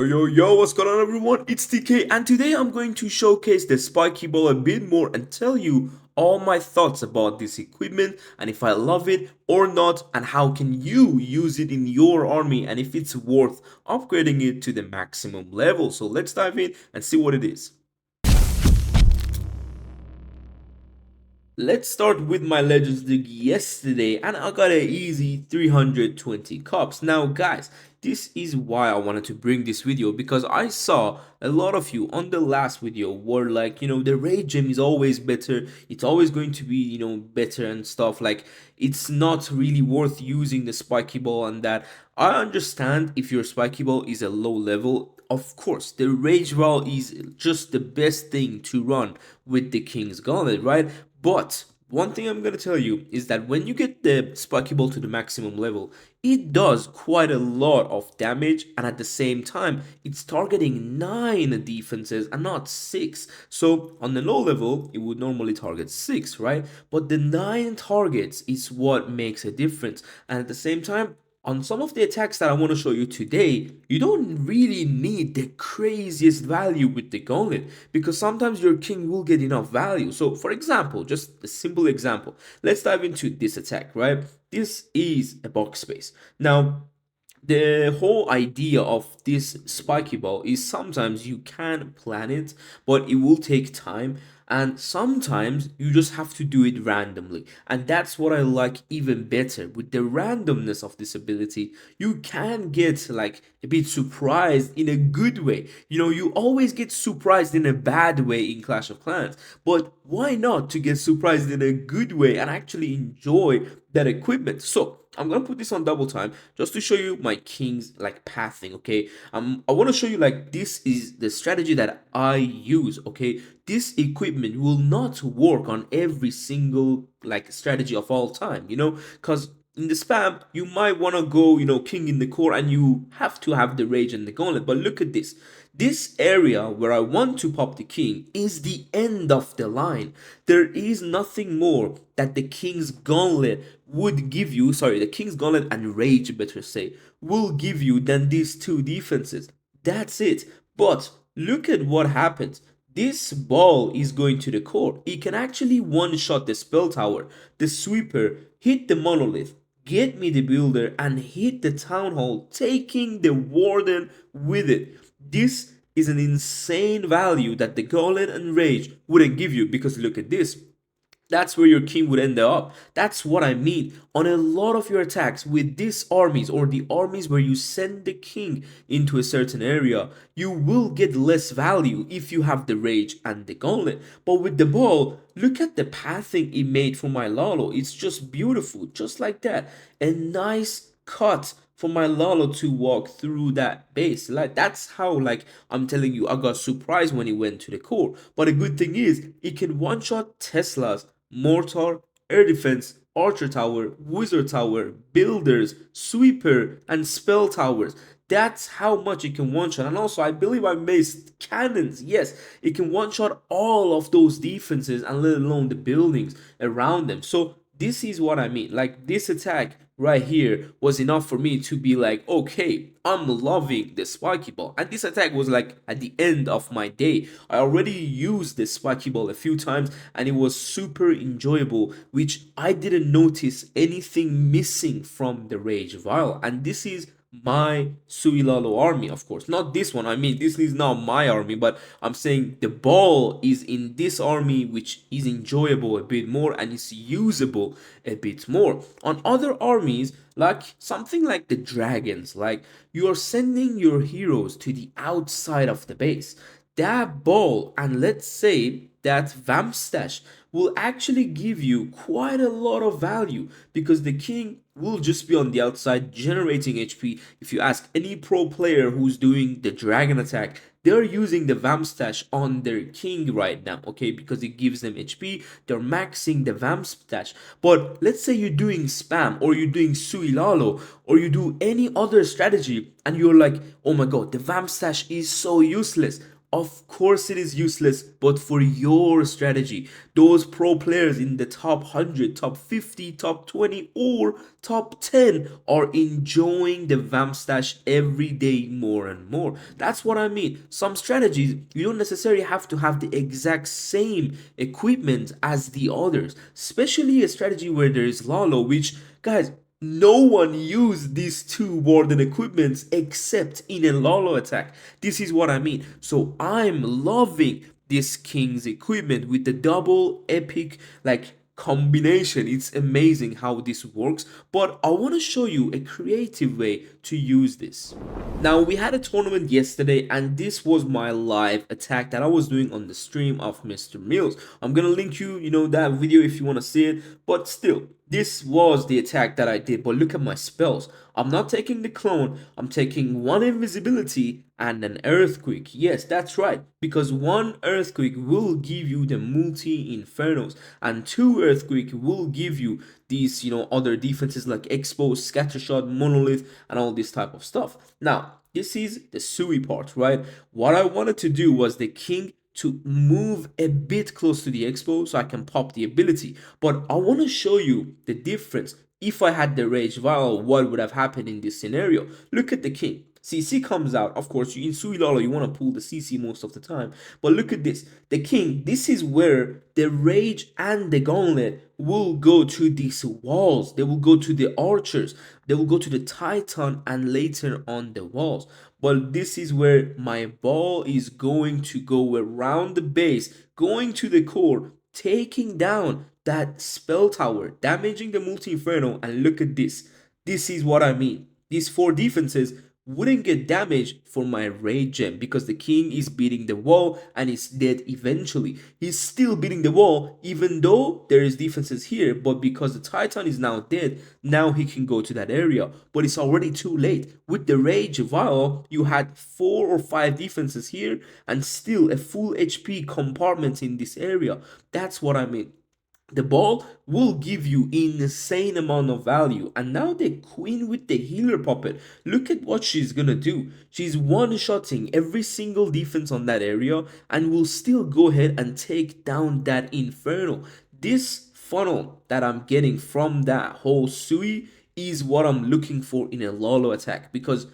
Yo, what's going on everyone? It's TK and today I'm going to showcase the Spiky ball a bit more and tell you all my thoughts about this equipment and if I love it or not and how can you use it in your army and if it's worth upgrading it to the maximum level. So let's dive in and see what it is. Let's start with my Legends League yesterday and I got an easy 320 cups. Now guys, this is why I wanted to bring this video because I saw a lot of you on the last video were like, the raid gem is always better, it's always going to be, better and stuff, like it's not really worth using the spiky ball and that. I understand if your spiky ball is a low level, of course, the rage ball is just the best thing to run with the King's Gauntlet, right? But one thing I'm going to tell you is that when you get the Spiky Ball to the maximum level, it does quite a lot of damage and at the same time, it's targeting 9 defenses and not 6. So on the low level, it would normally target 6, right? But the 9 targets is what makes a difference. And at the same time, on some of the attacks that I want to show you today, you don't really need the craziest value with the gauntlet because sometimes your king will get enough value. So for example, just a simple example, let's dive into this attack, right? This is a box space. Now, the whole idea of this spiky ball is sometimes you can plan it, but it will take time, and sometimes you just have to do it randomly, and that's what I like even better. With the randomness of this ability, you can get like a bit surprised in a good way. You always get surprised in a bad way in Clash of Clans, but why not to get surprised in a good way and actually enjoy that equipment? So I'm gonna put this on double time just to show you my king's like pathing, okay? I want to show you like this is the strategy that I use, okay? This equipment will not work on every single like strategy of all time, because in the spam you might want to go, king in the core and you have to have the rage and the gauntlet. But look at this. This area where I want to pop the king is the end of the line. There is nothing more that the King's Gauntlet would give you, sorry, the King's Gauntlet and Rage, better say, will give you than these two defenses. That's it. But look at what happens. This ball is going to the core. It can actually one-shot the spell tower, the sweeper, hit the monolith, get me the builder, and hit the town hall, taking the warden with it. This is an insane value that the Gauntlet and Rage wouldn't give you because look at this. That's where your king would end up. That's what I mean. On a lot of your attacks with these armies or the armies where you send the king into a certain area, you will get less value if you have the rage and the gauntlet. But with the ball, look at the pathing it made for my Lalo. It's just beautiful, just like that. A nice cut for my Lalo to walk through that base. Like that's how, like, I'm telling you, I got surprised when he went to the core. But the good thing is it can one-shot Teslas, mortar, air defense, archer tower, wizard tower, builders, sweeper, and spell towers. That's how much it can one-shot. And also, I believe I missed cannons. Yes, it can one-shot all of those defenses and let alone the buildings around them. So this is what I mean. Like, this attack right here was enough for me to be like, okay, I'm loving the spiky ball. And this attack was like at the end of my day. I already used the spiky ball a few times and it was super enjoyable, which I didn't notice anything missing from the rage vial. And this is my Lalo army, of course, not this one. I mean, this is not my army, but I'm saying the ball is in this army, which is enjoyable a bit more and is usable a bit more. On other armies, like something like the dragons, like you are sending your heroes to the outside of the base, that ball and let's say that vamp stash will actually give you quite a lot of value because the king will just be on the outside generating HP. If you ask any pro player who's doing the dragon attack, they're using the vamp stash on their king right now, okay, because it gives them HP. They're maxing the vamp stash. But let's say you're doing spam or you're doing Lalo or you do any other strategy and you're like, oh my god, the vamp stash is so useless. Of course it is useless, but for your strategy, those pro players in the top 100, top 50, top 20, or top 10 are enjoying the vamp stash every day more and more. That's what I mean. Some strategies, you don't necessarily have to have the exact same equipment as the others, especially a strategy where there is Lalo, which, guys, no one used these two warden equipments except in a Lalo attack. This is what I mean. So I'm loving this King's equipment with the double epic like combination. It's amazing how this works, but I want to show you a creative way to use this. Now, we had a tournament yesterday, and this was my live attack that I was doing on the stream of Mr. Mills. I'm gonna link you that video if you want to see it, but still, this was the attack that I did. But look at my spells. I'm not taking the clone, I'm taking one invisibility and an earthquake. Yes, that's right, because one earthquake will give you the multi infernos, and two earthquake will give you these other defenses like expose, scattershot, monolith, and all this type of stuff. Now, this is the Sui part, right? What I wanted to do was the king to move a bit close to the expo so I can pop the ability. But I want to show you the difference. If I had the rage vial, what would have happened in this scenario? Look at the king. CC comes out. Of course, in Sui Lalo, you want to pull the CC most of the time. But look at this. The king, this is where the rage and the gauntlet will go to these walls. They will go to the archers. They will go to the titan and later on the walls. But this is where my ball is going to go around the base, going to the core, taking down that spell tower, damaging the multi-inferno. And look at this. This is what I mean. These four defenses wouldn't get damaged for my rage gem because the king is beating the wall and is dead eventually. He's still beating the wall even though there is defenses here, but because the titan is now dead, now he can go to that area, but it's already too late. With the rage vial, you had 4 or 5 defenses here and still a full HP compartment in this area. That's what I mean. The ball will give you insane amount of value. And now the queen with the healer puppet, look at what she's gonna do. She's one-shotting every single defense on that area and will still go ahead and take down that inferno. This funnel that I'm getting from that whole Sui is what I'm looking for in a Lalo attack, because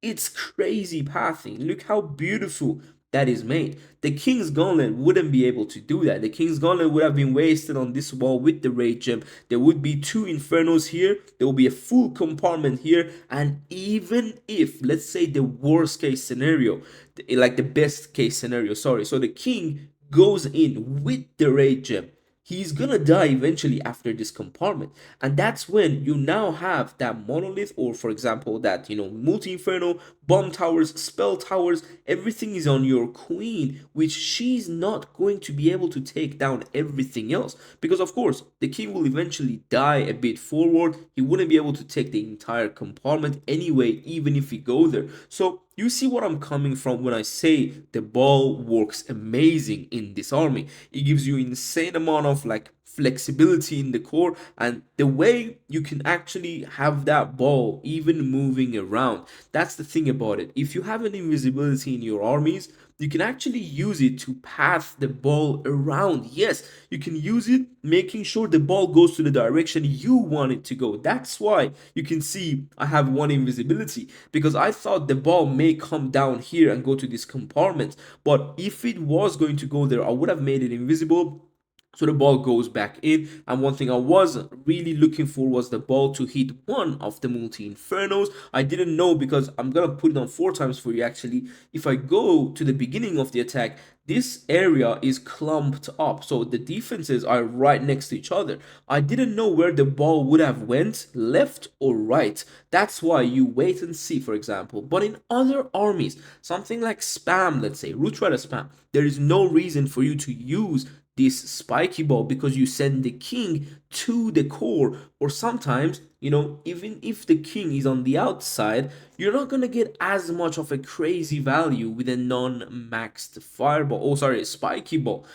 it's crazy pathing. Look how beautiful that is made. The King's Gauntlet wouldn't be able to do that. The King's Gauntlet would have been wasted on this wall with the Rage Gem. There would be 2 Infernos here. There will be a full compartment here. And even if, let's say the worst case scenario, like the best case scenario, sorry. So the King goes in with the Rage Gem. He's gonna die eventually after this compartment, and that's when you now have that monolith, or for example that multi-inferno, bomb towers, spell towers. Everything is on your queen, which she's not going to be able to take down everything else, because of course the king will eventually die a bit forward. He wouldn't be able to take the entire compartment anyway, even if he go there. So you see what I'm coming from when I say the ball works amazing in this army. It gives you insane amount of like flexibility in the core, and the way you can actually have that ball even moving around. That's the thing about it. If you have an invisibility in your armies, you can actually use it to path the ball around. Yes, you can use it making sure the ball goes to the direction you want it to go. That's why you can see I have 1 invisibility, because I thought the ball may come down here and go to this compartment, but if it was going to go there, I would have made it invisible. So the ball goes back in, and one thing I was really looking for was the ball to hit one of the multi-infernos. I didn't know, because I'm gonna put it on 4 times for you actually. If I go to the beginning of the attack, this area is clumped up, so the defenses are right next to each other. I didn't know where the ball would have went, left or right. That's why you wait and see, for example. But in other armies, something like spam, let's say root rider spam, there is no reason for you to use this spiky ball, because you send the king to the core, or sometimes even if the king is on the outside, you're not gonna get as much of a crazy value with a non-maxed fireball. Oh, sorry, spiky ball.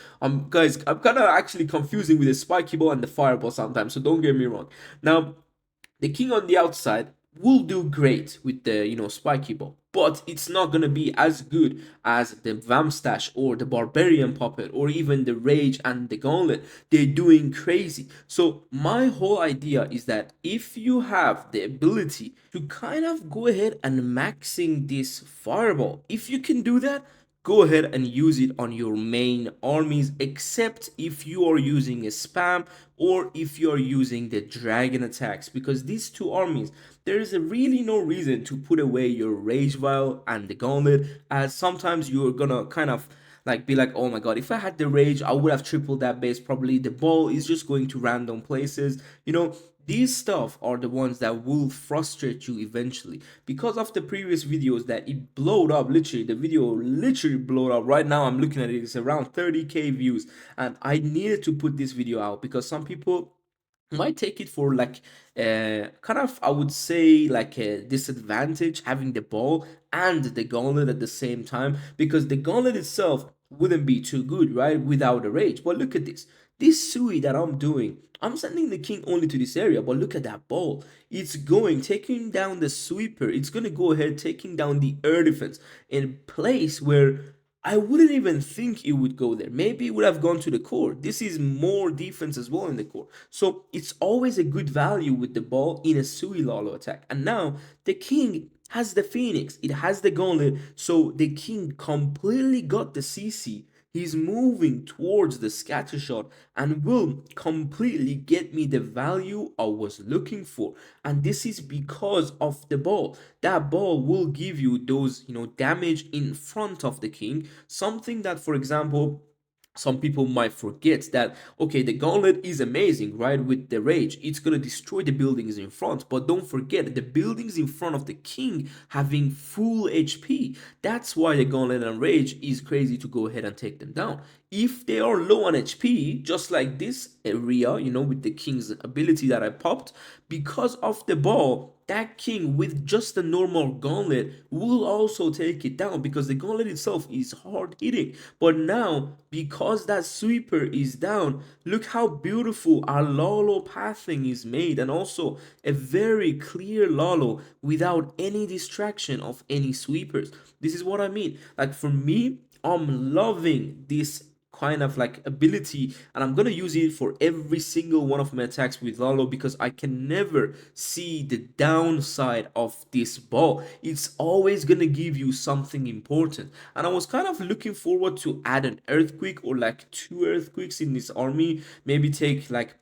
Guys, I'm kind of actually confusing with the spiky ball and the fireball sometimes, so don't get me wrong. Now, the king on the outside, will do great with the spiky ball, but it's not gonna be as good as the Vamstash or the Barbarian Puppet or even the Rage and the Gauntlet. They're doing crazy. So my whole idea is that if you have the ability to kind of go ahead and maxing this fireball, if you can do that, go ahead and use it on your main armies, except if you are using a spam or if you are using the dragon attacks, because these two armies, there is really no reason to put away your rage vial and the gauntlet, as sometimes you're gonna kind of like be like, oh my god, if I had the rage I would have tripled that base. Probably the ball is just going to random places. These stuff are the ones that will frustrate you eventually. Because of the previous videos that it blowed up, literally the video literally blowed up. Right now I'm looking at it, it's around 30k views, and I needed to put this video out because some people might take it for like kind of, I would say, like a disadvantage having the ball and the gauntlet at the same time, because the gauntlet itself wouldn't be too good, right, without the rage. But look at this Sui that I'm doing. I'm sending the king only to this area, but look at that ball. It's going, taking down the sweeper. It's going to go ahead, taking down the air defense in a place where I wouldn't even think it would go there. Maybe it would have gone to the core. This is more defense as well in the core. So it's always a good value with the ball in a Sui Lalo attack. And now the king has the Phoenix. It has the gauntlet. So the king completely got the CC. He's moving towards the scatter shot and will completely get me the value I was looking for. And this is because of the ball. That ball will give you those, damage in front of the king. Something that, for example, some people might forget that, okay, the gauntlet is amazing, right? With the rage, it's gonna destroy the buildings in front, but don't forget the buildings in front of the king having full HP. That's why the gauntlet and rage is crazy to go ahead and take them down. If they are low on HP, just like this area, with the king's ability that I popped, because of the ball, that king with just a normal gauntlet will also take it down, because the gauntlet itself is hard hitting. But now, because that sweeper is down, look how beautiful our Lalo pathing is made, and also a very clear Lalo without any distraction of any sweepers. This is what I mean. Like, for me, I'm loving this kind of like ability, and I'm gonna use it for every single one of my attacks with Lalo, because I can never see the downside of this ball. It's always gonna give you something important, and I was kind of looking forward to add an earthquake or like two earthquakes in this army, maybe take like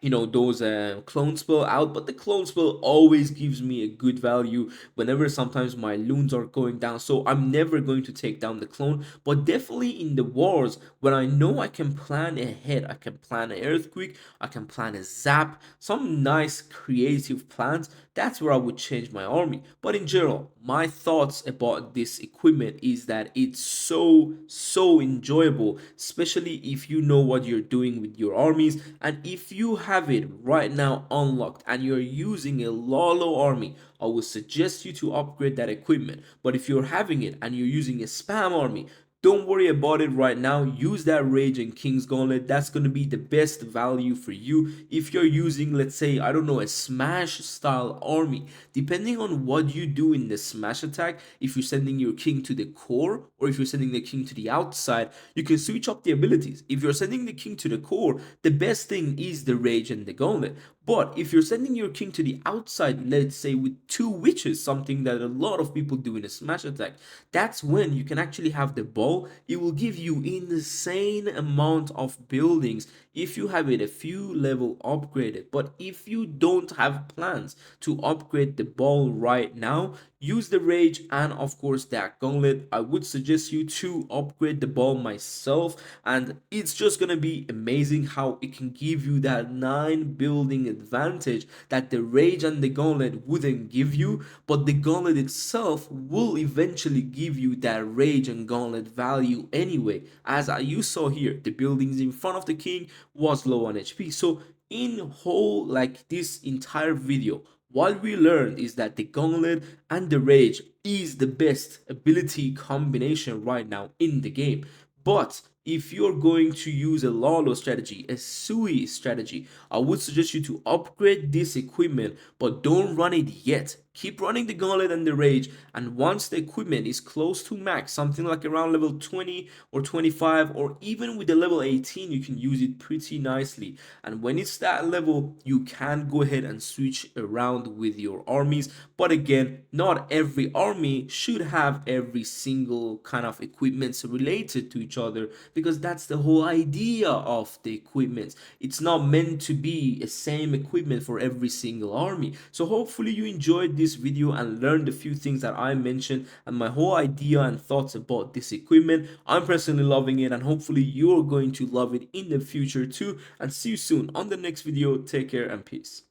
those clone spell out. But the clone spell always gives me a good value whenever sometimes my loons are going down, so I'm never going to take down the clone. But definitely in the wars, when I know I can plan ahead, I can plan an earthquake, I can plan a zap, some nice creative plans, that's where I would change my army. But in general, my thoughts about this equipment is that it's so enjoyable, especially if you know what you're doing with your armies. And if you have it right now unlocked and you're using a Lalo army, I would suggest you to upgrade that equipment. But if you're having it and you're using a spam army, don't worry about it right now. Use that Rage and King's Gauntlet. That's going to be the best value for you if you're using, let's say, I don't know, a Smash style army. Depending on what you do in the Smash attack, if you're sending your king to the core or if you're sending the king to the outside, you can switch up the abilities. If you're sending the king to the core, the best thing is the Rage and the Gauntlet. But if you're sending your king to the outside, let's say with two witches, something that a lot of people do in a smash attack, that's when you can actually have the ball. It will give you insane amount of buildings if you have it a few level upgraded. But if you don't have plans to upgrade the ball right now, use the rage and of course that gauntlet. I would suggest you to upgrade the ball myself, and it's just gonna be amazing how it can give you that 9 building advantage that the rage and the gauntlet wouldn't give you. But the gauntlet itself will eventually give you that rage and gauntlet value anyway. As you saw here, the buildings in front of the king was low on HP. So in whole, like this entire video, what we learned is that the gauntlet and the rage is the best ability combination right now in the game. But if you're going to use a Lalo strategy, a Sui strategy, I would suggest you to upgrade this equipment, but don't run it yet. Keep running the gauntlet and the rage, and once the equipment is close to max, something like around level 20 or 25, or even with the level 18, you can use it pretty nicely. And when it's that level, you can go ahead and switch around with your armies. But again, not every army should have every single kind of equipments related to each other, because that's the whole idea of the equipments. It's not meant to be a same equipment for every single army. So hopefully you enjoyed this video and learned a few things that I mentioned and my whole idea and thoughts about this equipment. I'm personally loving it, and hopefully you're going to love it in the future too. And see you soon on the next video. Take care and peace.